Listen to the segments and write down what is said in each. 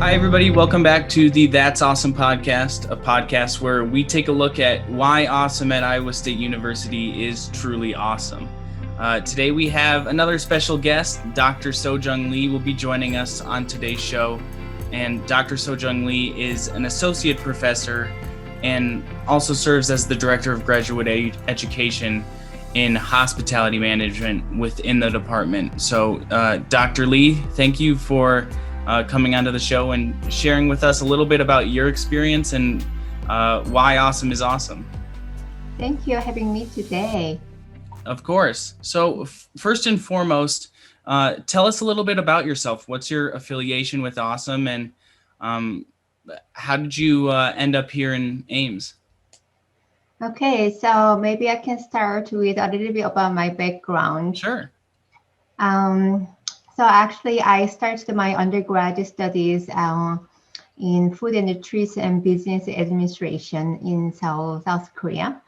Hi, everybody. Welcome back to the That's Awesome podcast, a podcast where we take a look at why awesome at Iowa State University is truly awesome. Today we have another special guest. Dr. SoJung Lee will be joining us on today's show. And Dr. SoJung Lee is an associate professor and also serves as the director of graduate education in hospitality management within the department. So, Dr. Lee, thank you for coming onto the show and sharing with us a little bit about your experience and why awesome is awesome. Thank you for having me today. Of course. So first and foremost, tell us a little bit about yourself. What's your affiliation with Awesome, and how did you end up here in Ames? Okay, so maybe I can start with a little bit about my background. Sure. So actually, I started my undergraduate studies in food and nutrition and business administration in Seoul, South Korea.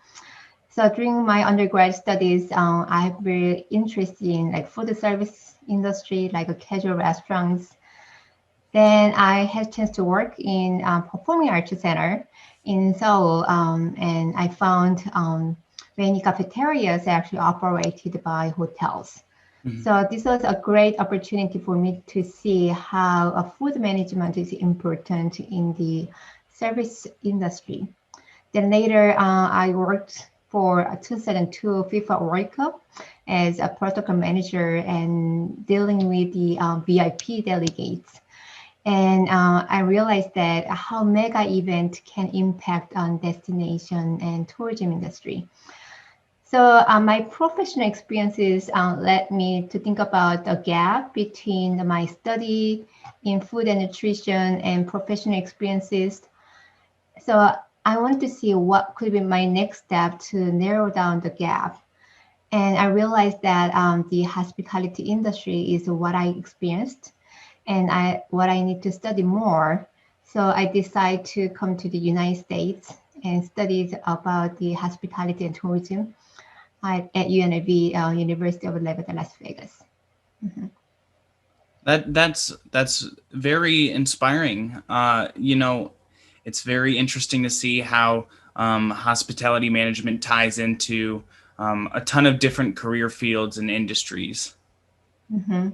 So during my undergrad studies, I've been interested in like food service industry, like casual restaurants. Then I had a chance to work in Performing Arts Center in Seoul, and I found many cafeterias actually operated by hotels. Mm-hmm. So this was a great opportunity for me to see how food management is important in the service industry. Then later, I worked for a 2002 FIFA World Cup as a protocol manager and dealing with the VIP delegates. And I realized that how mega event can impact on destination and tourism industry. So my professional experiences led me to think about the gap between my study in food and nutrition and professional experiences. So I wanted to see what could be my next step to narrow down the gap. And I realized that the hospitality industry is what I experienced and what I need to study more. So I decided to come to the United States and study about the hospitality and tourism at UNLV, University of Nevada, Las Vegas. Mm-hmm. That's very inspiring. It's very interesting to see how hospitality management ties into a ton of different career fields and industries. Mm-hmm.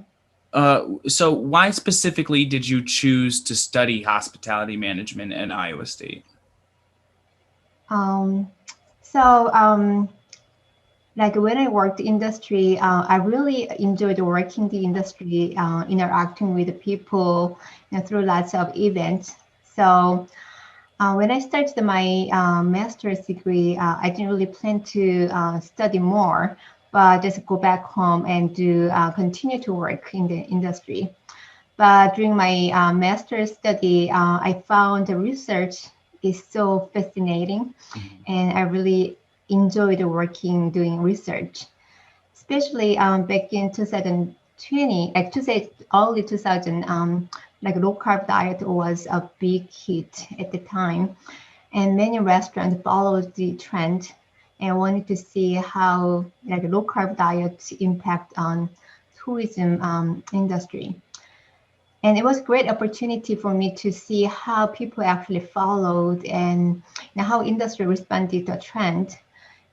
So why specifically did you choose to study hospitality management at Iowa State? Like when I worked industry, I really enjoyed working the industry, interacting with the people through lots of events. So when I started my master's degree, I didn't really plan to study more, but just go back home and continue to work in the industry. But during my master's study, I found the research is so fascinating, and I really enjoyed doing research, especially back in 2020, like to say early 2000, like low carb diet was a big hit at the time, and many restaurants followed the trend and wanted to see how like low carb diet impact on tourism industry. And it was a great opportunity for me to see how people actually followed and how industry responded to a trend.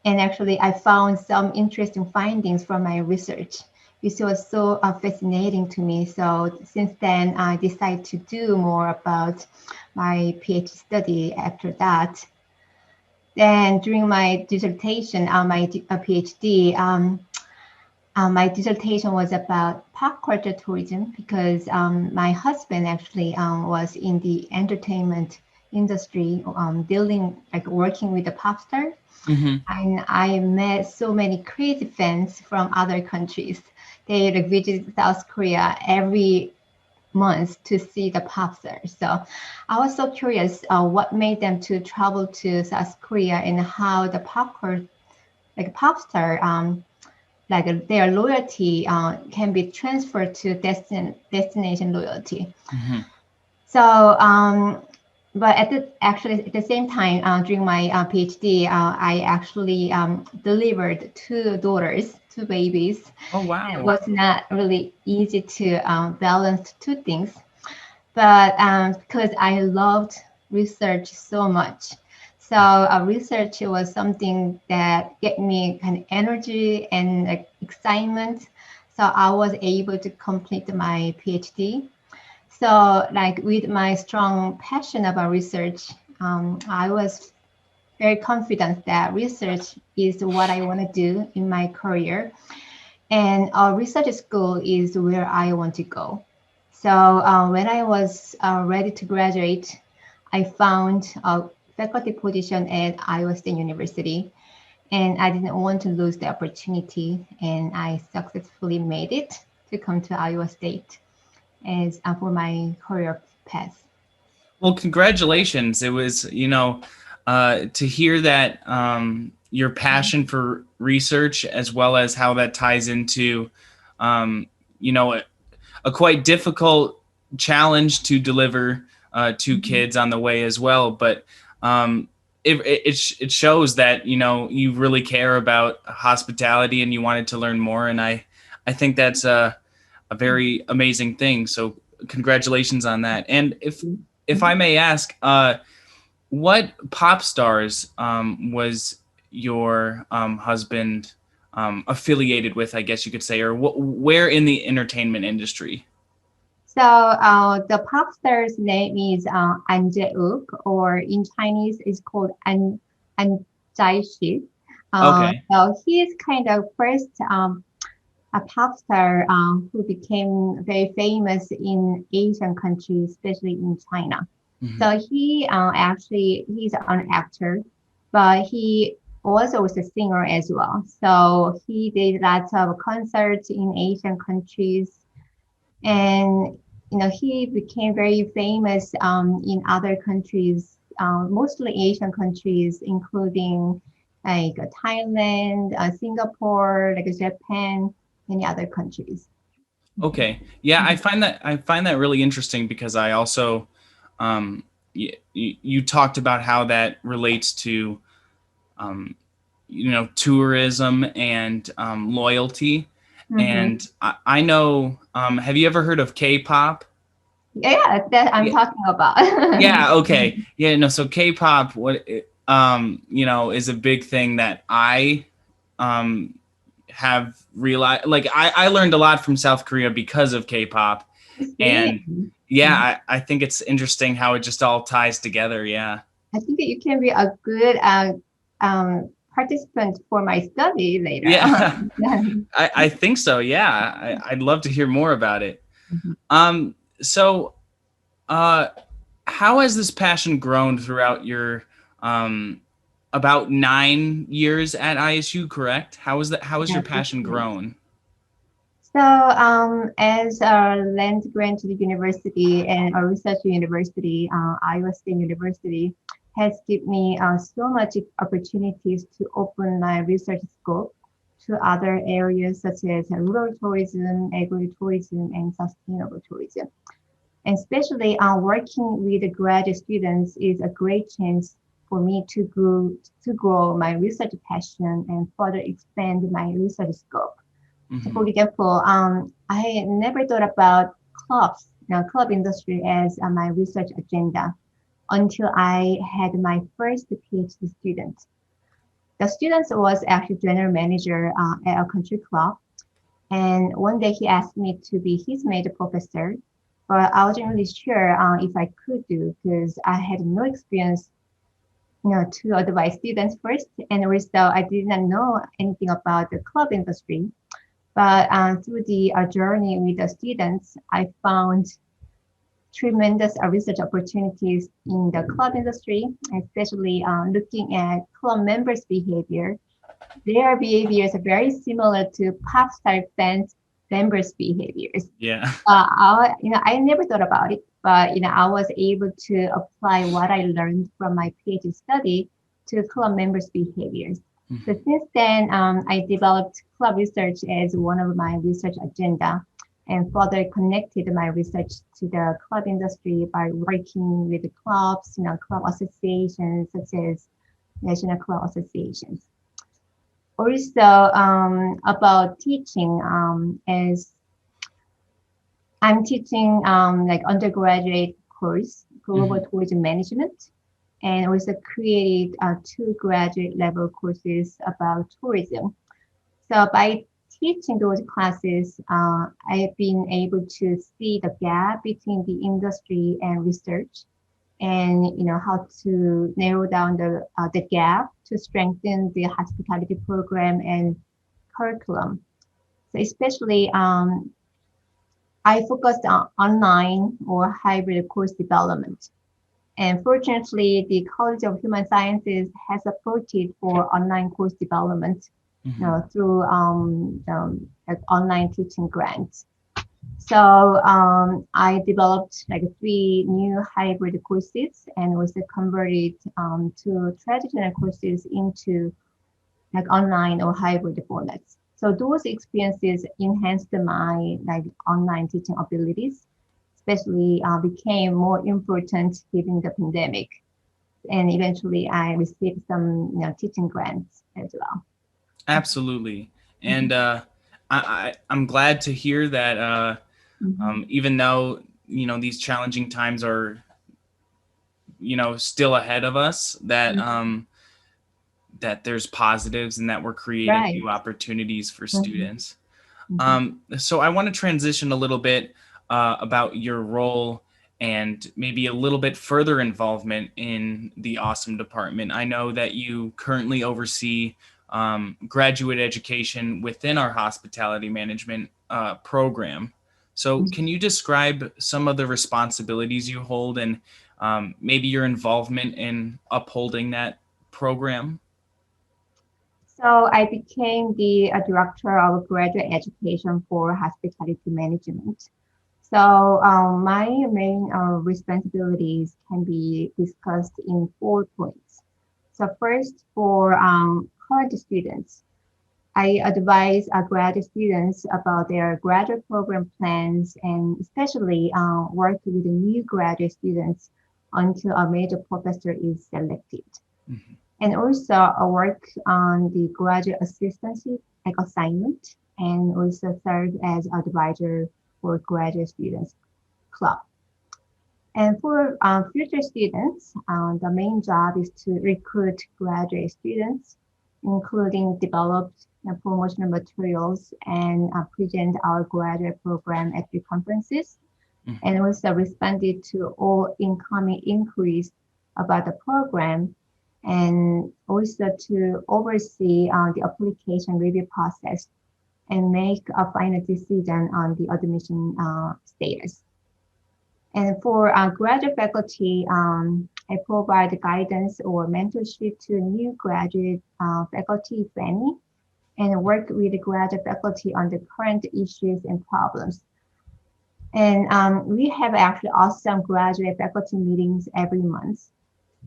And actually, I found some interesting findings from my research, which was so fascinating to me. So since then, I decided to do more about my PhD study after that. Then during my dissertation, my PhD, my dissertation was about pop culture tourism because my husband actually was in the entertainment industry, working with the pop stars. Mm-hmm. And I met so many crazy fans from other countries. They visit South Korea every month to see the pop stars. So I was so curious what made them to travel to South Korea and how the pop star, their loyalty can be transferred to destination loyalty. Mm-hmm. So, but at the same time, during my PhD, I actually delivered two babies. Oh, wow. It was not really easy to balance two things. but because I loved research so much. So research was something that gave me kind of energy and excitement. So I was able to complete my PhD. So like with my strong passion about research, I was very confident that research is what I want to do in my career. And research school is where I want to go. So when I was ready to graduate, I found a faculty position at Iowa State University, and I didn't want to lose the opportunity, and I successfully made it to come to Iowa State as for my career path. Well, congratulations. It was, to hear that your passion for research, as well as how that ties into, um, you know, a, a quite difficult challenge to deliver to kids on the way as well. But it shows that, you really care about hospitality and you wanted to learn more. And I think that's a very amazing thing. So congratulations on that. And if I may ask, what pop stars was your husband affiliated with, I guess you could say, or where in the entertainment industry? So the pop star's name is An Jae-uk, or in Chinese is called An Jae-shi. Okay. So he is kind of first a pop star who became very famous in Asian countries, especially in China. Mhm. So he actually he's an actor, but he also was a singer as well. So he did lots of concerts in Asian countries, and he became very famous in other countries, mostly Asian countries, including like Thailand, Singapore, like Japan, many other countries. Okay. Yeah, I find that really interesting because I also you talked about how that relates to um, tourism and loyalty. Mm-hmm. And I know, have you ever heard of K-pop? Yeah, that I'm Yeah. talking about. Yeah. Okay. Yeah. No. So K-pop, is a big thing that I um, have realized. Like I learned a lot from South Korea because of K-pop, and See, yeah, I think it's interesting how it just all ties together. Yeah. I think that you can be a good participant for my study later. Yeah. Yeah. I think so. Yeah. I'd love to hear more about it. So, uh, how has this passion grown throughout your um, about 9 years at ISU? Correct. How has your Yeah, that's passion great. grown? So, as a land grant to the university and a research university, Iowa State University has given me so much opportunities to open my research scope to other areas such as rural tourism, agritourism, and sustainable tourism. And especially working with the graduate students is a great chance for me to grow my research passion and further expand my research scope. So Hmm. for example, I never thought about clubs, club industry as my research agenda until I had my first PhD student. The student was actually general manager at a country club, and one day he asked me to be his mate professor, but I wasn't really sure if I could do because I had no experience, to advise students first, and also I did not know anything about the club industry. But through the journey with the students, I found tremendous research opportunities in the club industry, especially looking at club members' behavior. Their behaviors are very similar to pop star fans' members' behaviors. Yeah. I never thought about it, but I was able to apply what I learned from my PhD study to club members' behaviors. So since then, I developed club research as one of my research agenda and further connected my research to the club industry by working with the clubs, club associations such as national club associations. Also, about teaching, as I'm teaching like undergraduate course, Global Mhm. Tourism Management, and also created two graduate level courses about tourism. So by teaching those classes, I've been able to see the gap between the industry and research, and how to narrow down the gap to strengthen the hospitality program and curriculum. So especially I focused on online or hybrid course development. And fortunately, the College of Human Sciences has supported for online course development, Mhm. through like online teaching grants. So I developed like three new hybrid courses and also converted two traditional courses into like online or hybrid formats. So those experiences enhanced my like online teaching abilities, especially became more important given the pandemic. And eventually I received some teaching grants as well. Absolutely. Mhm. And I'm glad to hear that Mhm. even though, these challenging times are, still ahead of us, that there's positives and that we're creating Right. new opportunities for Mhm. students. Mhm. So I want to transition a little bit about your role and maybe a little bit further involvement in the awesome department. I know that you currently oversee graduate education within our hospitality management program. So can you describe some of the responsibilities you hold and maybe your involvement in upholding that program? So I became the director of graduate education for hospitality management. So my main responsibilities can be discussed in 4 points. So first, for current students, I advise graduate students about their graduate program plans and especially work with the new graduate students until a major professor is selected. Mhm. And also I work on the graduate assistancy like assignment and also serve as advisor for graduate students club. And for future students, the main job is to recruit graduate students, including developed promotional materials and present our graduate program at the conferences, Mhm. and also responded to all incoming inquiries about the program, and also to oversee the application review process and make a final decision on the admission status. And for graduate faculty, I provide guidance or mentorship to new graduate faculty, if any, and work with the graduate faculty on the current issues and problems. And we have actually awesome graduate faculty meetings every month,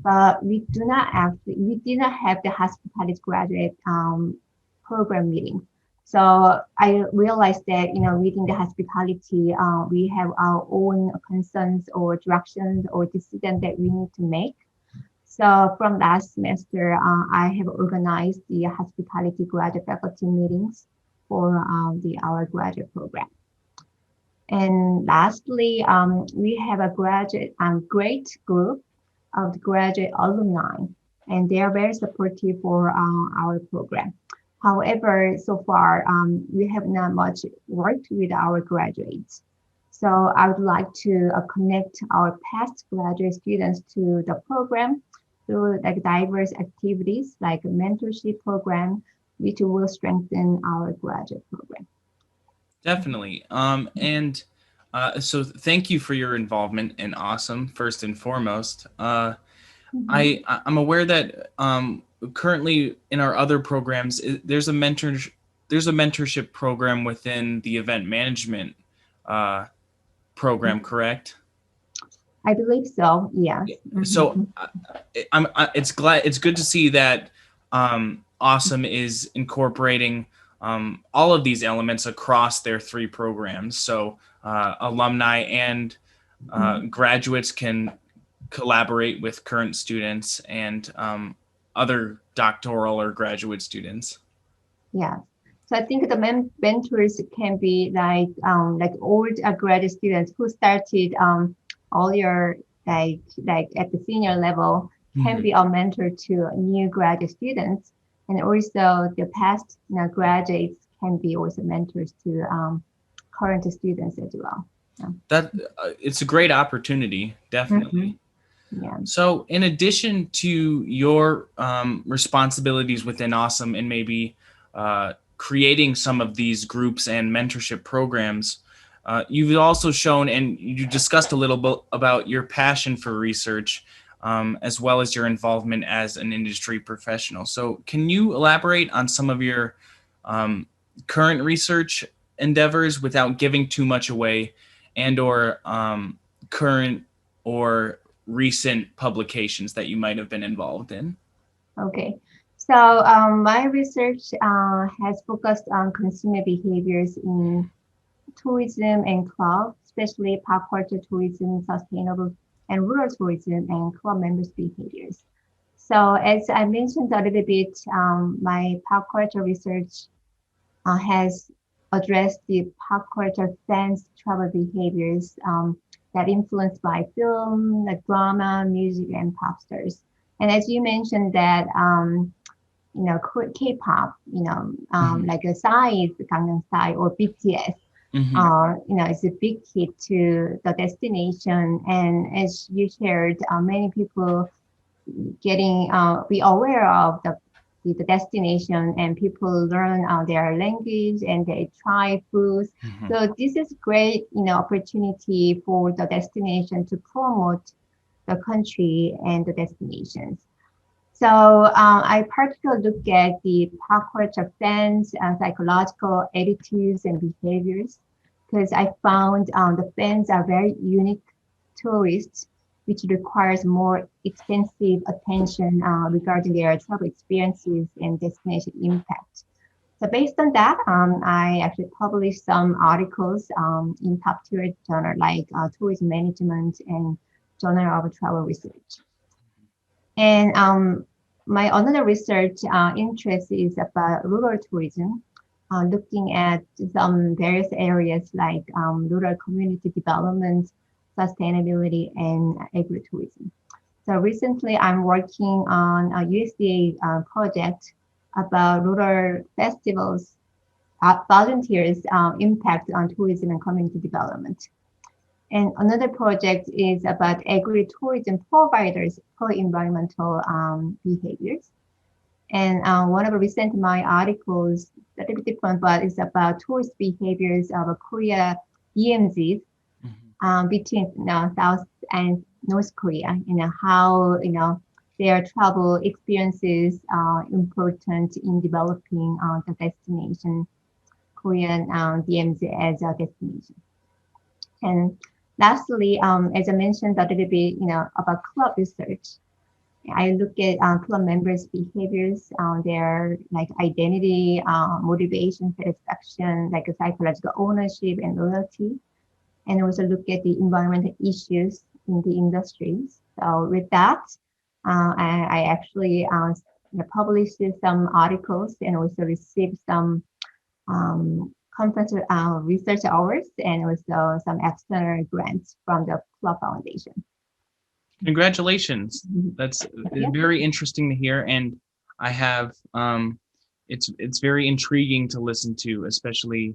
but we did not have the hospitality graduate program meeting. So I realized that, within the hospitality, we have our own concerns or directions or decisions that we need to make. So from last semester, I have organized the hospitality graduate faculty meetings for our graduate program. And lastly, we have a great group of the graduate alumni, and they are very supportive for our program. However, so far, we have not much worked with our graduates. So I would like to connect our past graduate students to the program through like diverse activities like a mentorship program, which will strengthen our graduate program. Definitely. And so thank you for your involvement in Awesome, first and foremost. Mhm. I'm aware that currently in our other programs, there's a mentorship program within the event management uh, program, correct? I believe so. Yes. So Mhm. it's good to see that Awesome is incorporating all of these elements across their three programs. So alumni and Mhm. graduates can collaborate with current students and other doctoral or graduate students. Yeah. So I think the mentors can be like old graduate students who started earlier, like at the senior level, can be a mentor to new graduate students, and also the past graduates can be also mentors to current students as well. Yeah. That it's a great opportunity, definitely. Yeah. So, in addition to your responsibilities within Awesome and maybe creating some of these groups and mentorship programs, you've also shown and you discussed a little bit about your passion for research, as well as your involvement as an industry professional. So, can you elaborate on some of your current research endeavors without giving too much away, and/or current or recent publications that you might have been involved in? Okay. So my research has focused on consumer behaviors in tourism and club, especially pop culture tourism, sustainable and rural tourism, and club members' behaviors. So as I mentioned a little bit, my pop culture research has addressed the pop culture fans' travel behaviors that influenced by film, like drama, music, and pop stars. And as you mentioned that, K-pop, like a size, Gangnam Style or BTS, it's a big hit to the destination. And as you shared, many people getting be aware of the destination, and people learn their language and they try foods. So this is great, opportunity for the destination to promote the country and the destinations. So I particularly look at the pop culture fans' psychological attitudes and behaviors, because I found the fans are very unique tourists, which requires more extensive attention regarding their travel experiences and destination impact. So based on that, I actually published some articles in top-tier journal like Tourism Management and Journal of Travel Research. And my another research interest is about rural tourism, looking at some various areas like rural community development, sustainability, and agritourism. So recently I'm working on a USDA project about rural festivals, volunteers' impact on tourism and community development. And another project is about agritourism providers for environmental behaviors. And one of the recent my articles, a little bit different, but it's about tourist behaviors of Korea EMZs between South and North Korea, how their travel experiences are important in developing the destination, Korean DMZ as a destination. And lastly, as I mentioned a little bit, about club research, I look at club members' behaviors, their like identity, motivation, satisfaction, like a psychological ownership and loyalty, and also look at the environmental issues in the industries. So with that, I actually published some articles and also received some conference research awards and also some external grants from the Club Foundation. Congratulations. That's very interesting to hear. And I have, it's very intriguing to listen to, especially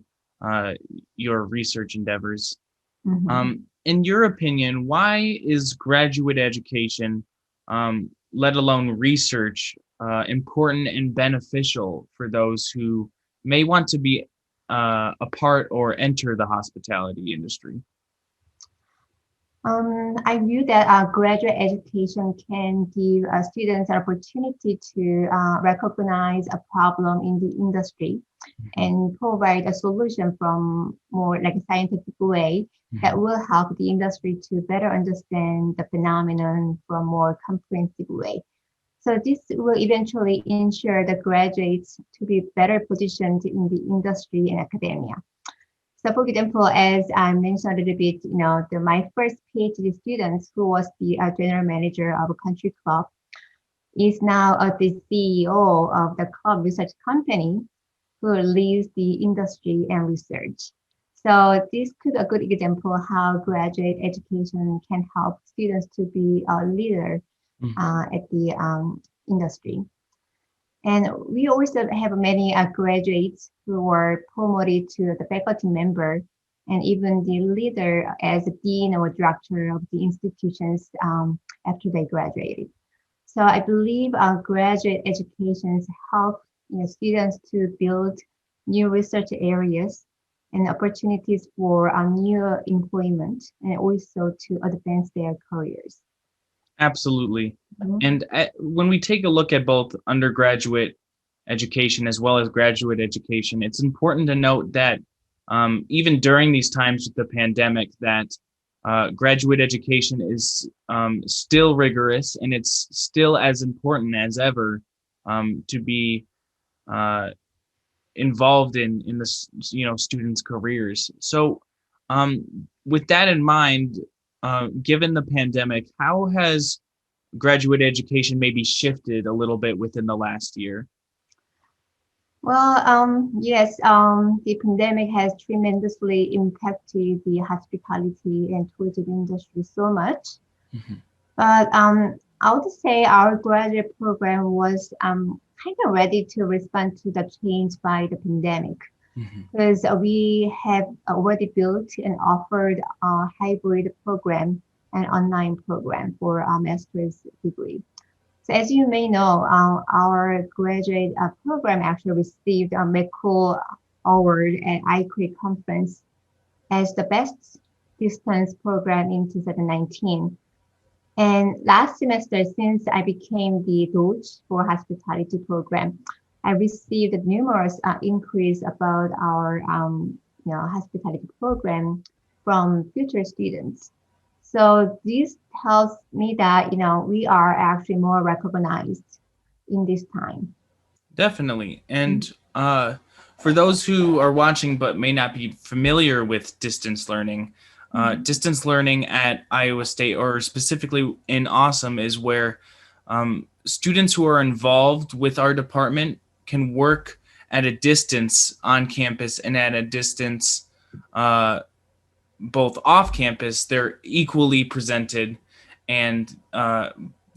your research endeavors. In your opinion, why is graduate education, let alone research, important and beneficial for those who may want to be a part or enter the hospitality industry? I view that graduate education can give students an opportunity to recognize a problem in the industry and provide a solution from more like a scientific way that will help the industry to better understand the phenomenon from a more comprehensive way. So this will eventually ensure the graduates to be better positioned in the industry and academia. So for example, as I mentioned a little bit, my first PhD student, who was the general manager of a country club, is now the CEO of the club research company. who leads the industry and research. So this could be a good example how graduate education can help students to be a leader at the industry. And we also have many graduates who were promoted to the faculty member and even the leader as a dean or director of the institutions after they graduated. So I believe graduate educations help students to build new research areas and opportunities for new employment and also to advance their careers. Absolutely. Mhm. And when we take a look at both undergraduate education as well as graduate education, it's important to note that even during these times with the pandemic, that graduate education is still rigorous and it's still as important as ever to be uh, involved in the students' careers. So, with that in mind, given the pandemic, how has graduate education maybe shifted a little bit within the last year? Well, yes, the pandemic has tremendously impacted the hospitality and tourism industry so much. Mhm. But I would say our graduate program was kind of ready to respond to the change by the pandemic Mhm. because we have already built and offered a hybrid program and online program for our master's degree. So as you may know, our graduate program actually received a MECO award at ICRE conference as the best distance program in 2019. And last semester, since I became the Doge for hospitality program, I received numerous inquiries about our hospitality program from future students. So this tells me that we are actually more recognized in this time. Definitely. And for those who are watching but may not be familiar with Mhm. distance learning at Iowa State, or specifically in Awesome, is where students who are involved with our department can work at a distance on campus and at a distance uh, both off campus. They're equally presented, and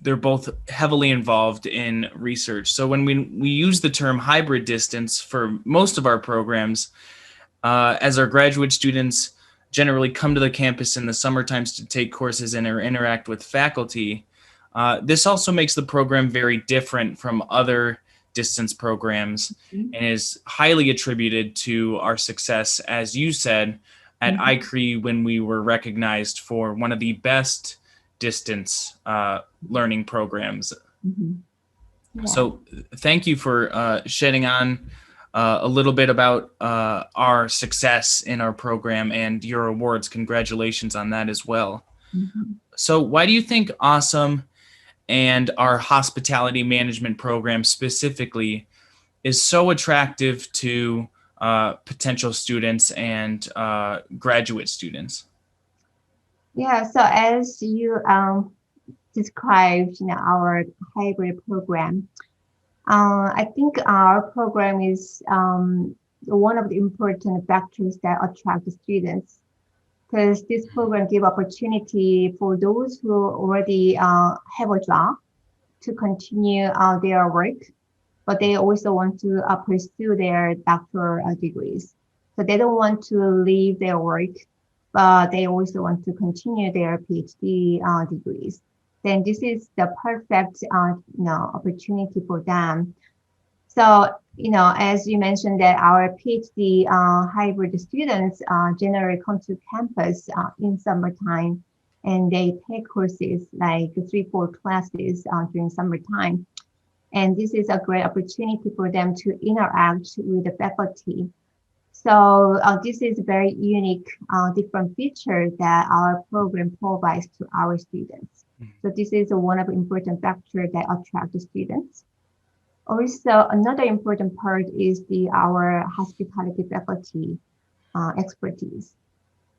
they're both heavily involved in research. So when we use the term hybrid distance for most of our programs, as our graduate students generally come to the campus in the summer times to take courses and or interact with faculty, this also makes the program very different from other distance programs and is highly attributed to our success, as you said, at Mhm. ICRE, when we were recognized for one of the best distance learning programs. Mhm. Yeah. So thank you for shedding on a little bit about our success in our program and your awards. Congratulations on that as well. Mhm. So why do you think Awesome and our hospitality management program specifically is so attractive to potential students and graduate students? Yeah. So as you described, our hybrid program, I think our program is one of the important factors that attract the students because this program give opportunity for those who already have a job to continue their work, but they also want to pursue their doctoral degrees. So they don't want to leave their work, but they also want to continue their PhD degrees. Then this is the perfect opportunity for them. So, as you mentioned that our PhD hybrid students generally come to campus in summertime and they take courses like 3, 4 classes during summertime. And this is a great opportunity for them to interact with the faculty. So this is a very unique, different feature that our program provides to our students. So this is one of the important factors that attract the students. Also, another important part is our hospitality faculty expertise.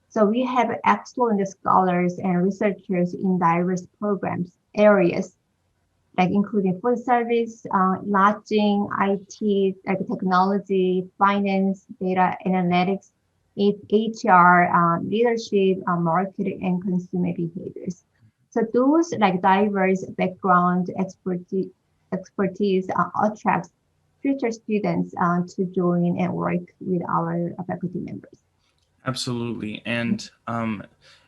So we have excellent scholars and researchers in diverse programs areas. like including food service, lodging, IT, like technology, finance, data analytics, HR, leadership, marketing, and consumer behaviors. So those like diverse background expertise attracts future students to join and work with our faculty members. Absolutely. And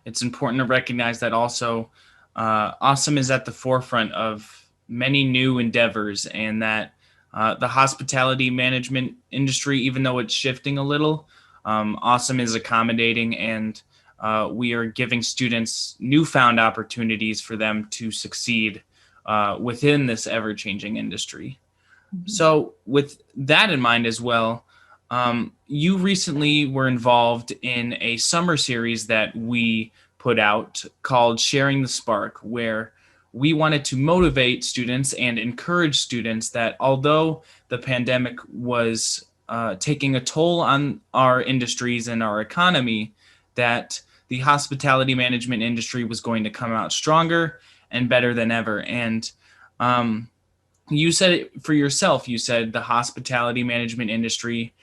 it's important to recognize that also Awesome is at the forefront of many new endeavors, and that the hospitality management industry, even though it's shifting a little, Awesome is accommodating, and we are giving students newfound opportunities for them to succeed within this ever-changing industry. Mhm. So, with that in mind as well, you recently were involved in a summer series that we put out called Sharing the Spark, where we wanted to motivate students and encourage students that although the pandemic was taking a toll on our industries and our economy, that the hospitality management industry was going to come out stronger and better than ever. And you said it for yourself. You said the hospitality management industry,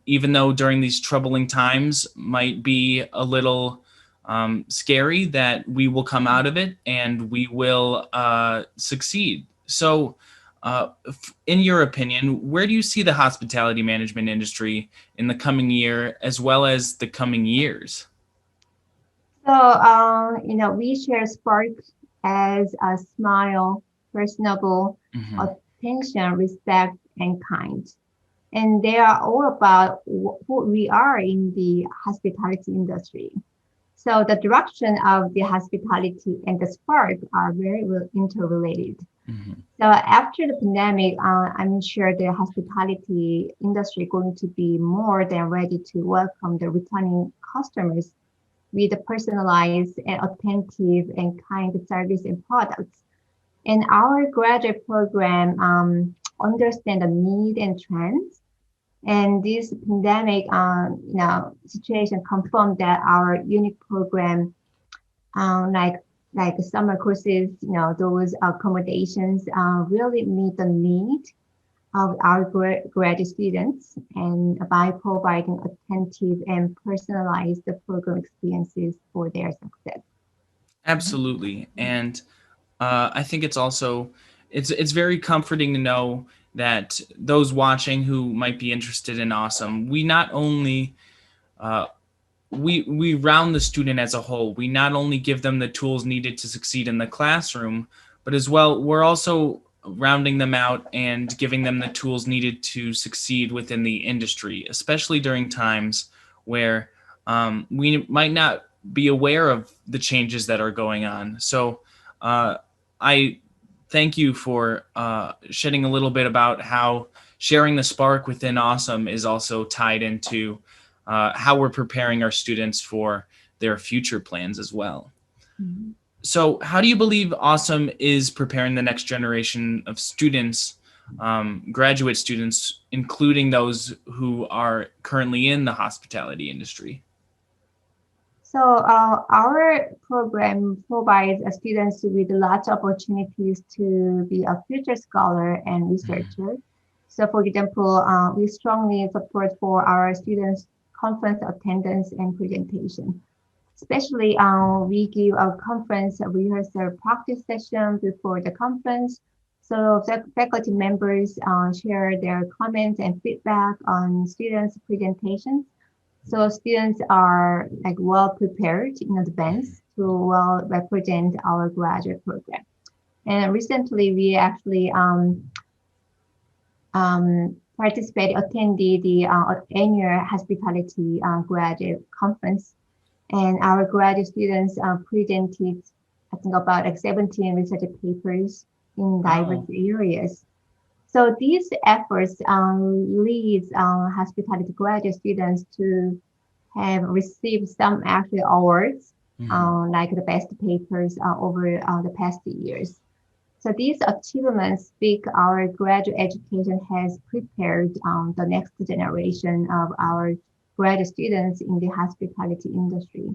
even though during these troubling times might be a little scary, that we will come out of it and we will succeed. So, in your opinion, where do you see the hospitality management industry in the coming year as well as the coming years? So, we share Spark as a smile, personable, Mhm. attention, respect, and kind. And they are all about who we are in the hospitality industry. So the direction of the hospitality and the Spark are very well interrelated. Mhm. So after the pandemic, I'm sure the hospitality industry going to be more than ready to welcome the returning customers with the personalized and attentive and kind service and products. And our graduate program understand the need and trends. And this pandemic, situation confirmed that our unique program, like summer courses, those accommodations, really meet the need of our graduate students, and by providing attentive and personalized program experiences for their success. Absolutely. And I think it's also it's very comforting to know that those watching who might be interested in Awesome, we not only uh, we round the student as a whole. We not only give them the tools needed to succeed in the classroom, but as well we're also rounding them out and giving them the tools needed to succeed within the industry, especially during times where we might not be aware of the changes that are going on. So uh, I thank you for shedding a little bit about how sharing the spark within Awesome is also tied into how we're preparing our students for their future plans as well. Mhm. So, how do you believe Awesome is preparing the next generation of students, graduate students, including those who are currently in the hospitality industry? So our program provides students with lots of opportunities to be a future scholar and researcher. So for example, we strongly support for our students conference attendance and presentation. Especially we give a conference rehearsal practice session before the conference. So the faculty members share their comments and feedback on students' presentations. So students are like well prepared in advance to well represent our graduate program. And recently we actually attended the annual hospitality graduate conference, and our graduate students presented, I think, about like 17 research papers in diverse Oh, areas. So these efforts leads hospitality graduate students to have received some actually awards, mhm. like the best papers over the past years. So these achievements speak our graduate education has prepared the next generation of our graduate students in the hospitality industry.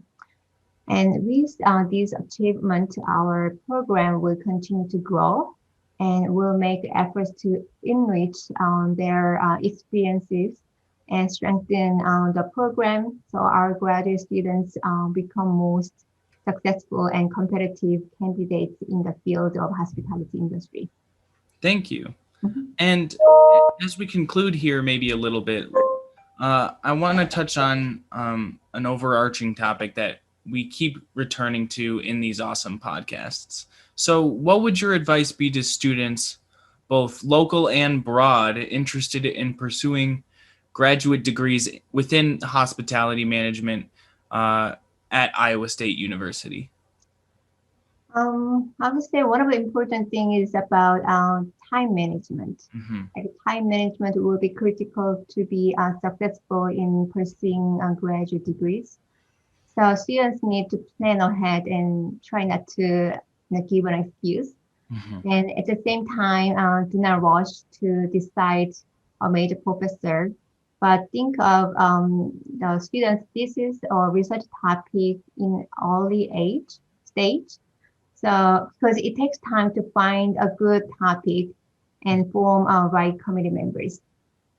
And with these achievements, our program will continue to grow and will make efforts to enrich their experiences and strengthen the program so our graduate students become most successful and competitive candidates in the field of hospitality industry. Thank you. Mm-hmm. And as we conclude here, maybe a little bit, I want to touch on an overarching topic that we keep returning to in these awesome podcasts. So what would your advice be to students, both local and broad, interested in pursuing graduate degrees within hospitality management at Iowa State University? I would say one of the important things is about time management. Mm-hmm. Like time management will be critical to be successful in pursuing graduate degrees. So students need to plan ahead and try not to give an excuse. Mm-hmm. And at the same time, do not rush to decide a major professor, but think of the student's thesis or research topic in early stage. So, because it takes time to find a good topic and form right committee members.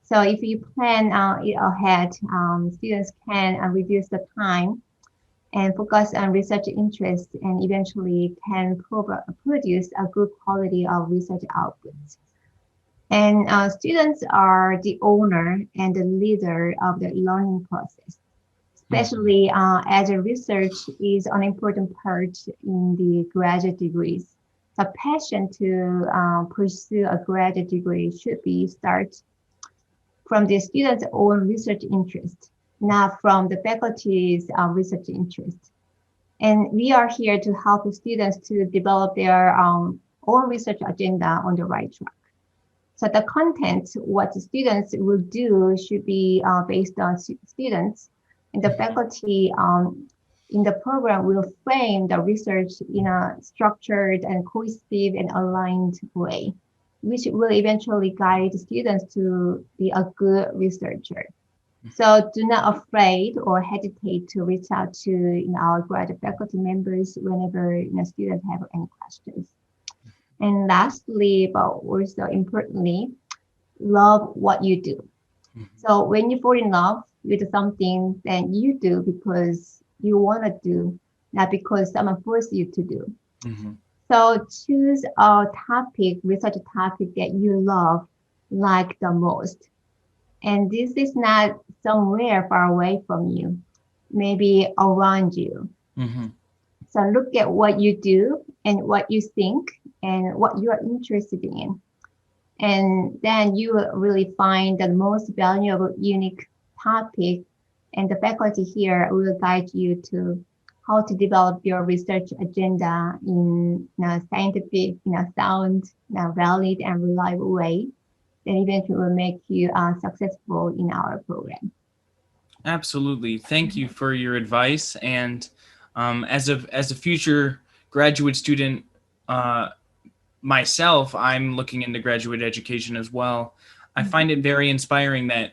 So if you plan it ahead, students can reduce the time and focus on research interests and eventually can produce a good quality of research outputs. And students are the owner and the leader of the learning process, especially as a research is an important part in the graduate degrees. The passion to pursue a graduate degree should be start from the student's own research interest, not from the faculty's research interest. And we are here to help students to develop their own research agenda on the right track. So the content, what the students will do should be based on students, and the faculty in the program will frame the research in a structured and cohesive and aligned way, which will eventually guide students to be a good researcher. So do not afraid or hesitate to reach out to our graduate faculty members whenever students have any questions. And lastly, but also importantly, love what you do. So when you fall in love with something, then you do because you want to do, not because someone forced you to do. Mm-hmm. So choose a topic, research topic that you love, like the most. And this is not somewhere far away from you, maybe around you. Mm-hmm. So look at what you do and what you think and what you are interested in. And then you will really find the most valuable, unique topic. And the faculty here will guide you to how to develop your research agenda in a scientific, sound, valid and reliable way that eventually will make you successful in our program. Absolutely. Thank you for your advice. And as a future graduate student myself, I'm looking into graduate education as well. I find it very inspiring that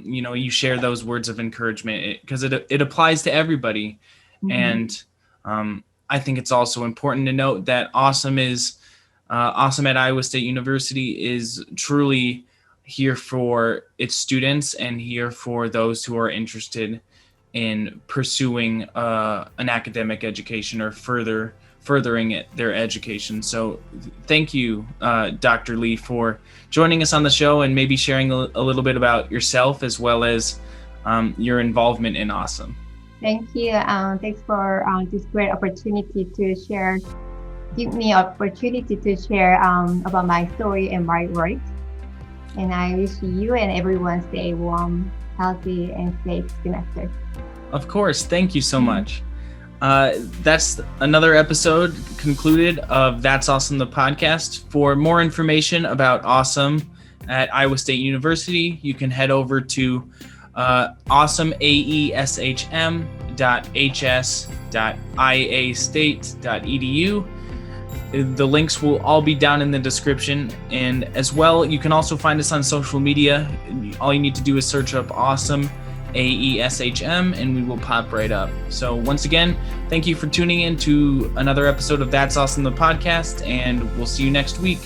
you share those words of encouragement because it applies to everybody. Mm-hmm. And I think it's also important to note that AESHM at Iowa State University is truly here for its students and here for those who are interested in pursuing an academic education or furthering their education. So thank you, Dr. Lee, for joining us on the show and maybe sharing a little bit about yourself as well as your involvement in AESHM. Thank you. Thanks for this great opportunity to share. Give me opportunity to share about my story and my work. And I wish you and everyone stay warm, healthy, and safe semester. Of course. Thank you so much. That's another episode concluded of That's Awesome, the podcast. For more information about AESHM at Iowa State University, you can head over to AESHM, AESHM.hs.iastate.edu. The links will all be down in the description. And as well, you can also find us on social media. All you need to do is search up AESHM, AESHM, and we will pop right up. So once again, thank you for tuning in to another episode of That's Awesome, the podcast, and we'll see you next week.